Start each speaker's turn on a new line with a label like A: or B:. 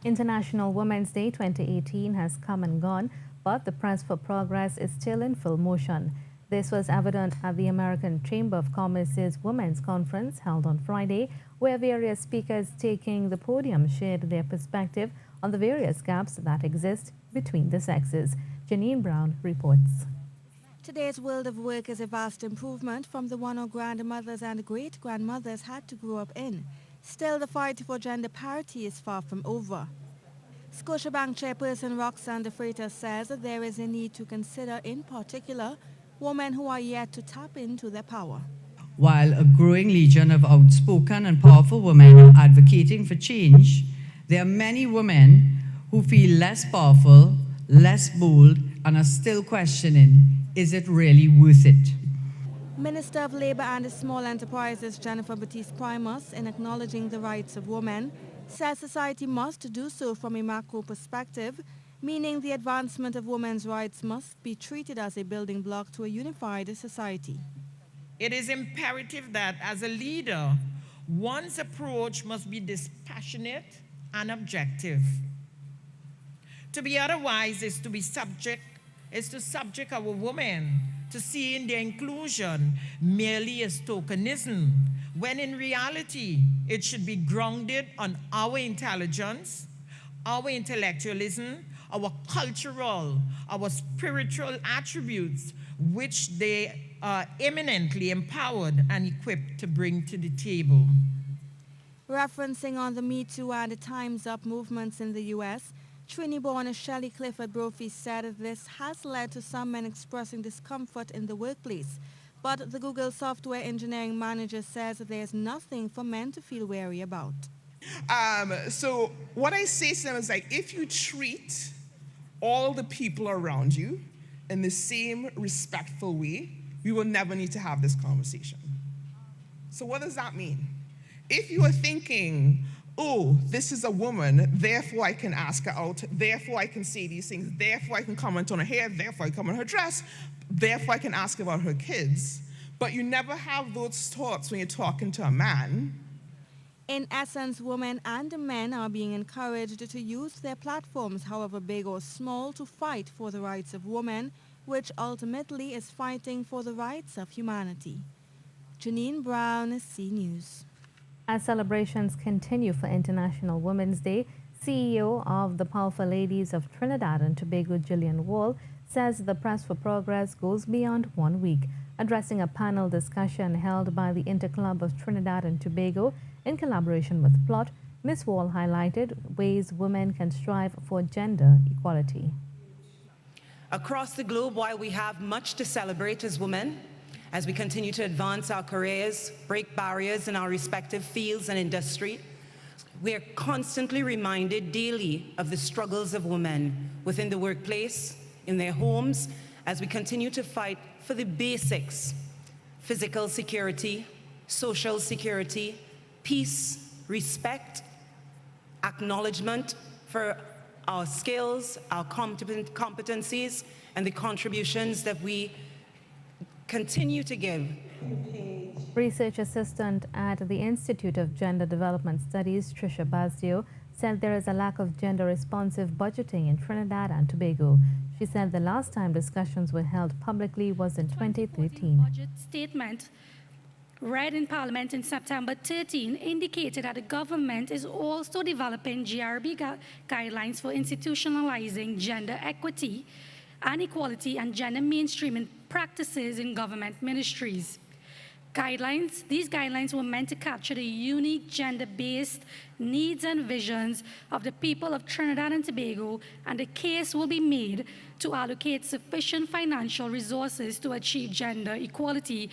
A: International Women's Day 2018 has come and gone, but the press for progress is still in full motion. This was evident at the American Chamber of Commerce's Women's Conference held on Friday, where various speakers taking the podium shared their perspective on the various gaps that exist between the sexes. Janine Brown reports.
B: Today's world of work is a vast improvement from the one our grandmothers and great-grandmothers had to grow up in. Still, the fight for gender parity is far from over. Scotiabank chairperson Roxanne de Freitas says that there is a need to consider, in particular, women who are yet to tap into their power.
C: While a growing legion of outspoken and powerful women are advocating for change, there are many women who feel less powerful, less bold, and are still questioning, is it really worth it?
B: Minister of Labour and Small Enterprises Jennifer Batiste-Primus, in acknowledging the rights of women, says society must do so from a macro perspective, meaning the advancement of women's rights must be treated as a building block to a unified society.
D: It is imperative that as a leader, one's approach must be dispassionate and objective. To be otherwise is to subject our women to seeing their inclusion merely as tokenism, when in reality it should be grounded on our intelligence, our intellectualism, our cultural, our spiritual attributes, which they are eminently empowered and equipped to bring to the table.
B: Referencing on the Me Too and the Time's Up movements in the U.S., Trini-born SHELLY Clifford BROPHY said that this has led to some men expressing discomfort in the workplace. But the Google software engineering manager says that there's nothing for men to feel wary about.
E: So what I say to them is, like, if you treat all the people around you in the same respectful way, we will never need to have this conversation. So what does that mean? If you are thinking, oh, this is a woman, therefore I can ask her out, therefore I can say these things, therefore I can comment on her hair, therefore I can comment on her dress, therefore I can ask about her kids, but you never have those thoughts when you're talking to a man.
B: In essence, women and men are being encouraged to use their platforms, however big or small, to fight for the rights of women, which ultimately is fighting for the rights of humanity. Janine Brown, C News.
A: As celebrations continue for International Women's Day, CEO of the Powerful Ladies of Trinidad and Tobago, Gillian Wall, says the press for progress goes beyond 1 week. Addressing a panel discussion held by the Interclub of Trinidad and Tobago in collaboration with Plot, Ms. Wall highlighted ways women can strive for gender equality.
F: Across the globe, while we have much to celebrate as women, as we continue to advance our careers, break barriers in our respective fields and industry, we are constantly reminded daily of the struggles of women within the workplace, in their homes, as we continue to fight for the basics: physical security, social security, peace, respect, acknowledgement for our skills, our competencies, and the contributions that we continue to give.
A: Research assistant at the Institute of Gender Development Studies, Tricia Basdio, said there is a lack of gender-responsive budgeting in Trinidad and Tobago. She said the last time discussions were held publicly was in 2013.
G: Budget statement read in Parliament in September 13 indicated that the government is also developing GRB guidelines for institutionalizing gender equity and equality and gender mainstreaming practices in government ministries. These guidelines were meant to capture the unique gender-based needs and visions of the people of Trinidad and Tobago, and the case will be made to allocate sufficient financial resources to achieve gender equality